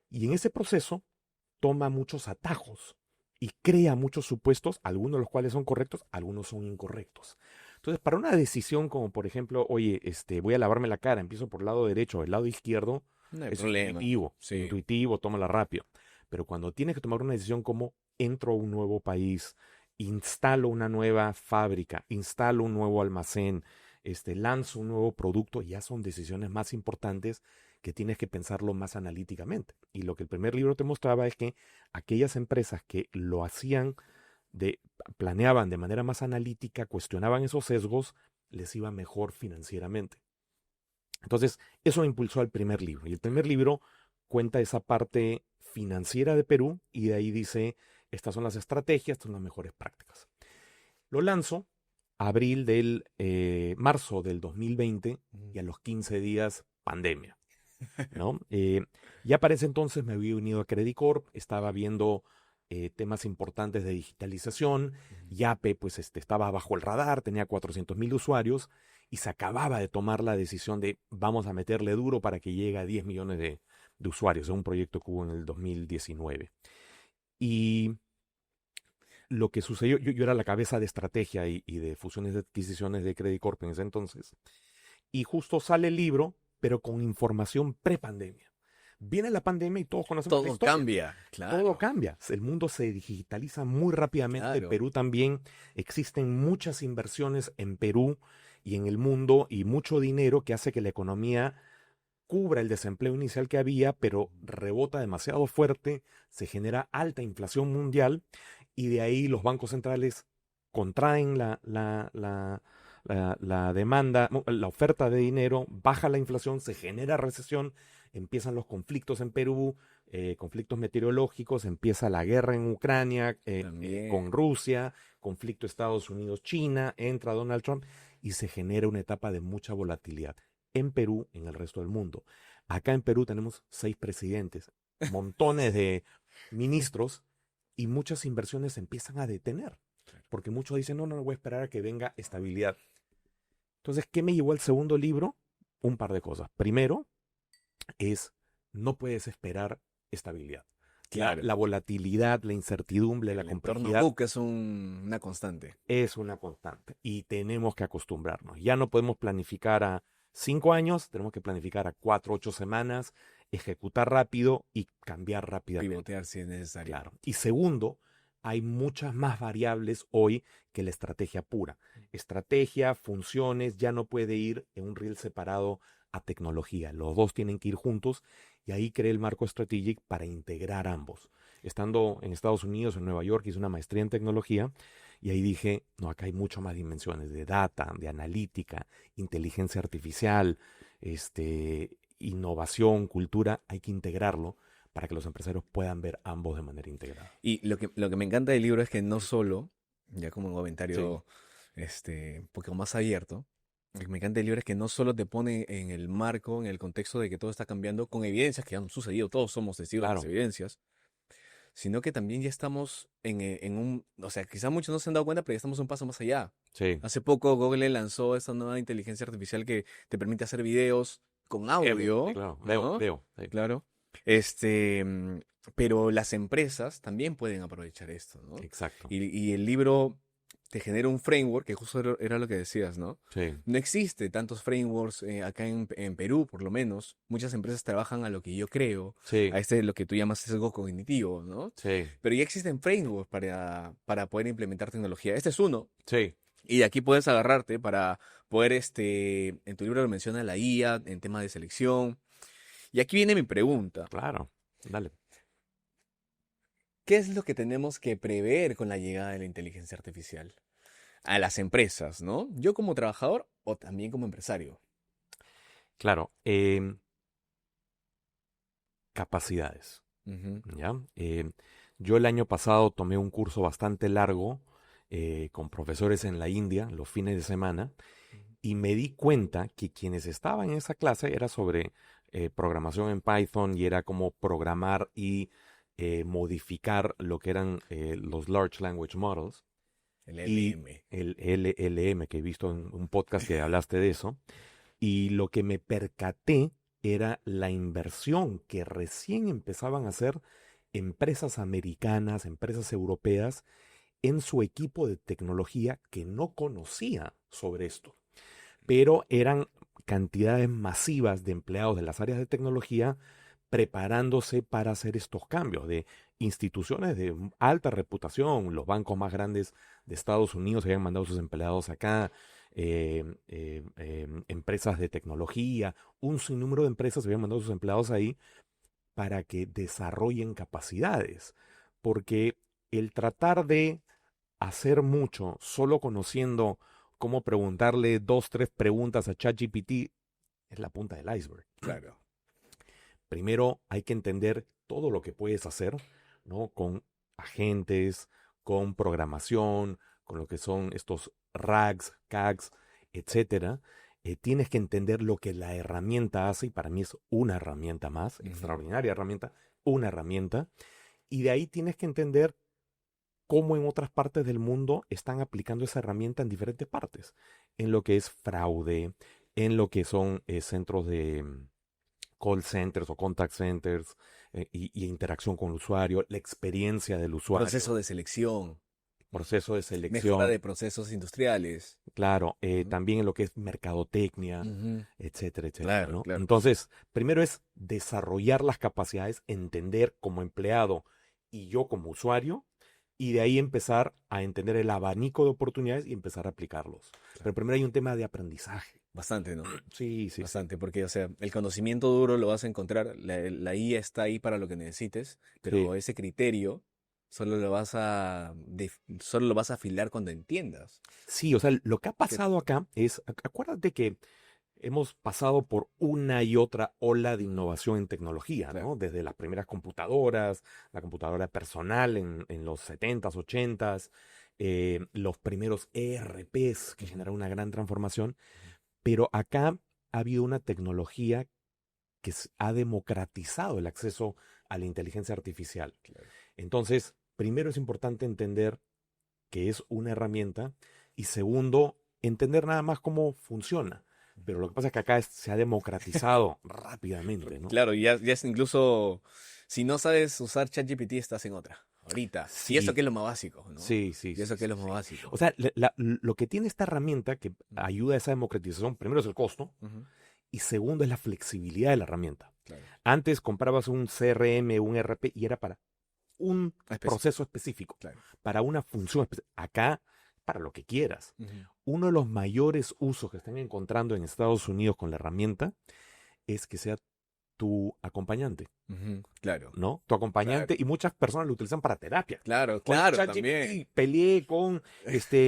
Y en ese proceso toma muchos atajos y crea muchos supuestos, algunos de los cuales son correctos, algunos son incorrectos. Entonces, para una decisión como por ejemplo, oye, voy a lavarme la cara, empiezo por el lado derecho o el lado izquierdo, No hay es problema. Sí. intuitivo, tómala rápido. Pero cuando tienes que tomar una decisión como entro a un nuevo país, instalo una nueva fábrica, instalo un nuevo almacén, lanzo un nuevo producto, ya son decisiones más importantes que tienes que pensarlo más analíticamente. Y lo que el primer libro te mostraba es que aquellas empresas que lo hacían, de, planeaban de manera más analítica, cuestionaban esos sesgos, les iba mejor financieramente. Entonces, eso me impulsó al primer libro. Y el primer libro cuenta esa parte financiera de Perú y de ahí dice, estas son las estrategias, estas son las mejores prácticas. Lo lanzo marzo del 2020 Ujú. y a los 15 días, pandemia, ¿no? Ya para ese entonces me había unido a Credit Corp, estaba viendo temas importantes de digitalización, Ujú. Yape pues estaba bajo el radar, tenía 400,000 usuarios y se acababa de tomar la decisión de vamos a meterle duro para que llegue a 10 millones de usuarios, es un proyecto que hubo en el 2019. Y lo que sucedió, yo era la cabeza de estrategia y de fusiones de adquisiciones de Credit Corp en ese entonces, y justo sale el libro, pero con información pre-pandemia. Viene la pandemia y todos conocemos la Todo historia. cambia, Todo claro, cambia. El mundo se digitaliza muy rápidamente. claro. Perú también. Existen muchas inversiones en Perú y en el mundo y mucho dinero que hace que la economía cubra el desempleo inicial que había, pero rebota demasiado fuerte, se genera alta inflación mundial y de ahí los bancos centrales contraen la demanda, la oferta de dinero, baja la inflación, se genera recesión, empiezan los conflictos en Perú, conflictos meteorológicos, empieza la guerra en Ucrania con También. Rusia, conflicto Estados Unidos-China, entra Donald Trump y se genera una etapa de mucha volatilidad en Perú, en el resto del mundo. Acá en Perú tenemos 6 presidentes, montones de ministros y muchas inversiones se empiezan a detener, porque muchos dicen, no, no, voy a esperar a que venga estabilidad. Entonces, ¿qué me llevó al segundo libro? Un par de cosas. Primero es, no puedes esperar estabilidad. Claro. La volatilidad, la incertidumbre, la El entorno complejidad book es una constante. es una constante y tenemos que acostumbrarnos. Ya no podemos planificar a 5 años, tenemos que planificar a 4, 8 semanas, ejecutar rápido y cambiar rápidamente. Pivotear si es necesario. Claro. Y segundo, hay muchas más variables hoy que la estrategia pura. Estrategia, funciones, ya no puede ir en un reel separado a tecnología. Los dos tienen que ir juntos y ahí creé el marco strategic para integrar ambos. Estando en Estados Unidos, en Nueva York, hice una maestría en tecnología y ahí dije, no, acá hay mucho más dimensiones de data, de analítica, inteligencia artificial, innovación, cultura, hay que integrarlo para que los empresarios puedan ver ambos de manera integrada. Y lo que me encanta del libro es que no solo, ya como un Sí, comentario un poco más abierto, lo que me encanta del libro es que no solo te pone en el marco, en el contexto de que todo está cambiando con evidencias que han sucedido, todos somos testigos de las claro, evidencias, sino que también ya estamos en un, o sea, quizá muchos no se han dado cuenta, pero ya estamos un paso más allá. sí. Hace poco Google lanzó esta nueva inteligencia artificial que te permite hacer videos con audio, Claro, ¿no? veo, sí, Claro. Este, mm, pero las empresas también pueden aprovechar esto, ¿no? exacto. Y el libro te genera un framework, que justo era lo que decías, ¿no? Sí, No existe tantos frameworks acá en Perú, por lo menos. Muchas empresas trabajan a lo que yo creo, sí, a lo que tú llamas sesgo cognitivo, ¿no? sí, Pero ya existen frameworks para poder implementar tecnología. Este es uno, sí, y de aquí puedes agarrarte para poder, en tu libro lo menciona la IA, en tema de selección. Y aquí viene mi pregunta. claro. Dale. ¿Qué es lo que tenemos que prever con la llegada de la inteligencia artificial a las empresas, ¿no? Yo como trabajador o también como empresario. Claro, capacidades, Ujú, ¿ya? Yo el año pasado tomé un curso bastante largo con profesores en la India los fines de semana y me di cuenta que quienes estaban en esa clase era sobre programación en Python y era como programar y modificar lo que eran los Large Language Models el y LM. el LLM, que he visto en un podcast que hablaste de eso. Y lo que me percaté era la inversión que recién empezaban a hacer empresas americanas, empresas europeas, en su equipo de tecnología que no conocía sobre esto, pero eran cantidades masivas de empleados de las áreas de tecnología preparándose para hacer estos cambios de instituciones de alta reputación. Los bancos más grandes de Estados Unidos habían mandado sus empleados acá, empresas de tecnología, un sinnúmero de empresas habían mandado sus empleados ahí para que desarrollen capacidades, porque el tratar de hacer mucho solo conociendo cómo preguntarle dos, tres preguntas a ChatGPT es la punta del iceberg. Claro. Primero hay que entender todo lo que puedes hacer, ¿no? Con agentes, con programación, con lo que son estos RAGs, CAGs, etcétera. Tienes que entender lo que la herramienta hace, y para mí es una herramienta más, extraordinaria herramienta, una herramienta. Y de ahí tienes que entender cómo en otras partes del mundo están aplicando esa herramienta en diferentes partes, en lo que es fraude, en lo que son centros de call centers o contact centers, y interacción con el usuario, la experiencia del Proceso usuario, de selección, proceso de mejora selección, de procesos industriales. claro, Ujú. también en lo que es mercadotecnia, Ujú. etcétera, etcétera, Claro, ¿no? claro. Entonces, primero es desarrollar las capacidades, entender como empleado y yo como usuario, y de ahí empezar a entender el abanico de oportunidades y empezar a aplicarlos. Pero Claro. primero hay un tema de aprendizaje. Bastante, ¿no? Sí, sí, sí. Bastante, porque, o sea, el conocimiento duro lo vas a encontrar, la IA está ahí para lo que necesites, Sí, pero ese criterio solo lo vas a afilar cuando entiendas. sí, o sea, lo que ha Que, pasado acá es, acuérdate que hemos pasado por una y otra ola de innovación en tecnología, claro. ¿no? Desde las primeras computadoras, la computadora personal en los 70s, 80s, los primeros ERPs que Ujú, generaron una gran transformación, ujú. pero acá ha habido una tecnología que ha democratizado el acceso a la inteligencia artificial. Claro. Entonces, primero es importante entender que es una herramienta, y segundo, entender nada más cómo funciona. Pero lo que pasa es que acá se ha democratizado rápidamente, ¿no? Claro, ya es incluso, si no sabes usar ChatGPT, estás en otra, ahorita. Y eso Sí, que es lo más básico, ¿no? sí, sí, Y sí, eso que es sí, lo más sí. O básico. sea, lo que tiene esta herramienta que ayuda a esa democratización, primero es el costo, Ujú. y segundo es la flexibilidad de la herramienta. Claro. Antes comprabas un CRM, un ERP, y era para un proceso Específico, específico, claro. para una función específica. Acá, para lo que quieras. Ujú. Uno de los mayores usos que están encontrando en Estados Unidos con la herramienta es que sea tu acompañante, Ujú. Claro, ¿no? Tu acompañante, claro. y muchas personas lo utilizan para terapia. Claro, Oye, claro, también. ChatGPT, peleé con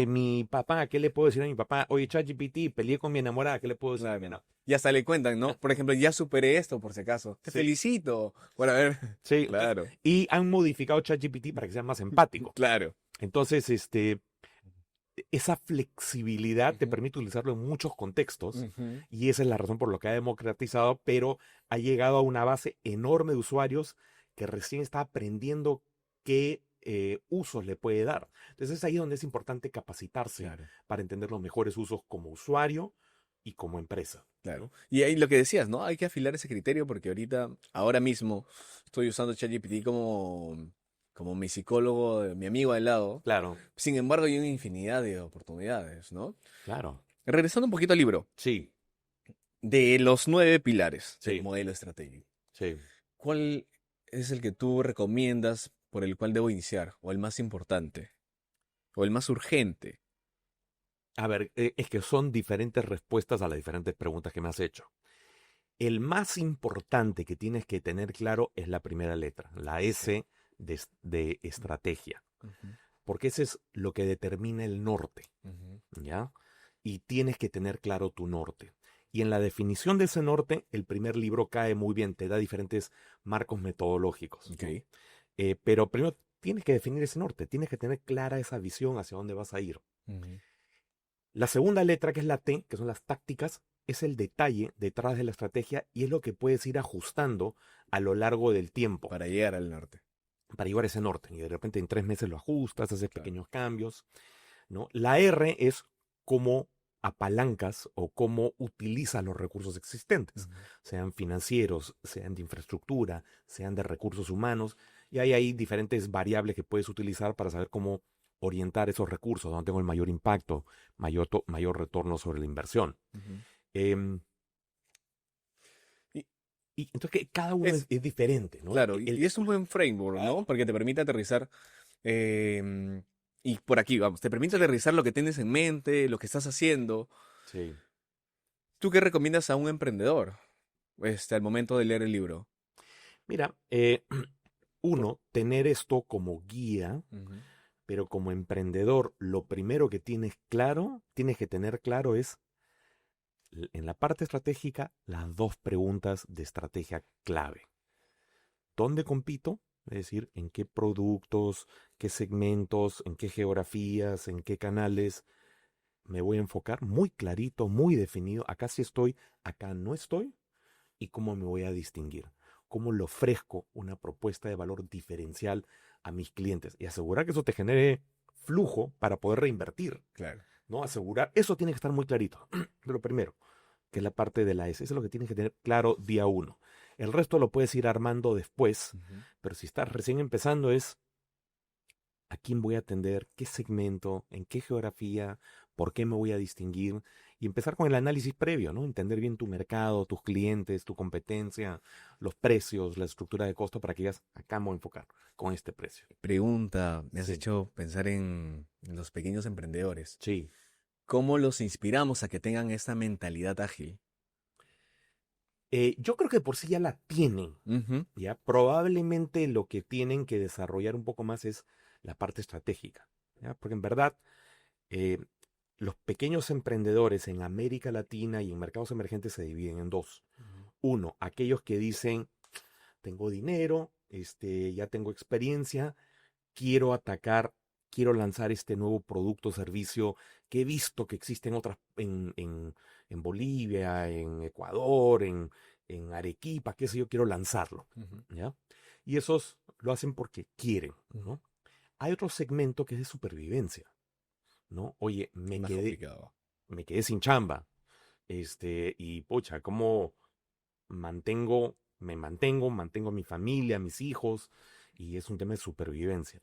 mi papá, ¿qué le puedo decir a mi papá? Oye, ChatGPT, peleé con mi enamorada, ¿qué le puedo decir a mi Claro. enamorada? Y hasta le cuentan, ¿no? Por ejemplo, ya superé esto, por si acaso. Te Sí, felicito por haber. sí. Entonces, Claro, y han modificado ChatGPT para que sea más empático. claro. Entonces, esa flexibilidad te Ujú, permite utilizarlo en muchos contextos, ujú. y esa es la razón por la que ha democratizado, pero ha llegado a una base enorme de usuarios que recién está aprendiendo qué usos le puede dar. Entonces es ahí donde es importante capacitarse Claro, para entender los mejores usos como usuario y como empresa, claro. ¿no? Y ahí lo que decías, ¿no? Hay que afilar ese criterio porque ahora mismo, estoy usando ChatGPT como mi psicólogo, mi amigo al lado. Claro, Sin embargo, hay una infinidad de oportunidades, ¿no? claro. Regresando un poquito al libro, Sí, de los 9 pilares del sí, modelo estratégico, sí. ¿cuál es el que tú recomiendas por el cual debo iniciar? ¿O el más importante? ¿O el más urgente? A ver, es que son diferentes respuestas a las diferentes preguntas que me has hecho. El más importante que tienes que tener claro es la primera letra, la Ok. S de estrategia, Ujú, porque ese es lo que determina el norte, ujú. ¿ya? Y tienes que tener claro tu norte. Y en la definición de ese norte, el primer libro cae muy bien, te da diferentes marcos metodológicos, Ok. ¿no? Pero primero tienes que definir ese norte, tienes que tener clara esa visión hacia dónde vas a ir. Ujú. La segunda letra, que es la T, que son las tácticas, es el detalle detrás de la estrategia, y es lo que puedes ir ajustando a lo largo del tiempo Para llegar al norte. para llevar ese norte. Y de repente en 3 meses lo ajustas, haces Claro. pequeños cambios, ¿no? La R es cómo apalancas o cómo utilizas los recursos existentes, Ujú. sean financieros, sean de infraestructura, sean de recursos humanos, y hay ahí diferentes variables que puedes utilizar para saber cómo orientar esos recursos, donde tengo el mayor impacto, mayor retorno sobre la inversión. Ujú. Em, Y y entonces que cada uno es, es diferente, ¿no? claro, y es un buen framework, ¿no? Porque te permite aterrizar. em, y por aquí, vamos, te permite aterrizar lo que tienes en mente, lo que estás haciendo. Sí. ¿Tú qué recomiendas a un emprendedor, al momento de leer el libro? Mira, Por- uno, tener esto como guía, Ujú. pero como emprendedor, lo primero que tienes que tener claro es en la parte estratégica las dos preguntas de estrategia clave. ¿Dónde compito? Es decir, en qué productos, qué segmentos, en qué geografías, en qué canales me voy a enfocar. Muy clarito, muy definido. Acá sí estoy, acá no estoy. Y cómo me voy a distinguir. Cómo le ofrezco una propuesta de valor diferencial a mis clientes. Y asegurar que eso te genere flujo para poder reinvertir. Claro. ¿No? Asegurar, eso tiene que estar muy clarito. Lo primero, que es la parte de la S. Eso es lo que tienes que tener claro día uno. El resto lo puedes ir armando después, Ujú. pero si estás recién empezando es a quién voy a atender, qué segmento, en qué geografía, por qué me voy a distinguir y empezar con el análisis previo, ¿no? Entender bien tu mercado, tus clientes, tu competencia, los precios, la estructura de costo para que digas, acá me voy a enfocar con este precio. Pregunta, me has Sí, hecho pensar en los pequeños emprendedores. sí. ¿Cómo los inspiramos a que tengan esta mentalidad ágil? Yo creo que por sí ya la tienen. Ujú. ¿Ya? Probablemente lo que tienen que desarrollar un poco más es la parte estratégica, ¿ya? Porque en verdad eh, los pequeños emprendedores en América Latina y en mercados emergentes se dividen en dos. Ujú. Uno, aquellos que dicen, tengo dinero, ya tengo experiencia, quiero atacar, quiero lanzar este nuevo producto o servicio que he visto que existe en otras, en Bolivia, en Ecuador, en Arequipa, qué sé yo, quiero lanzarlo, Ujú. ¿ya? Y esos lo hacen porque quieren, Ujú. ¿no? Hay otro segmento que es de supervivencia, ¿no? Oye, Es más complicado. me quedé sin chamba, y pucha, ¿cómo mantengo a mi familia, a mis hijos? Y es un tema de supervivencia.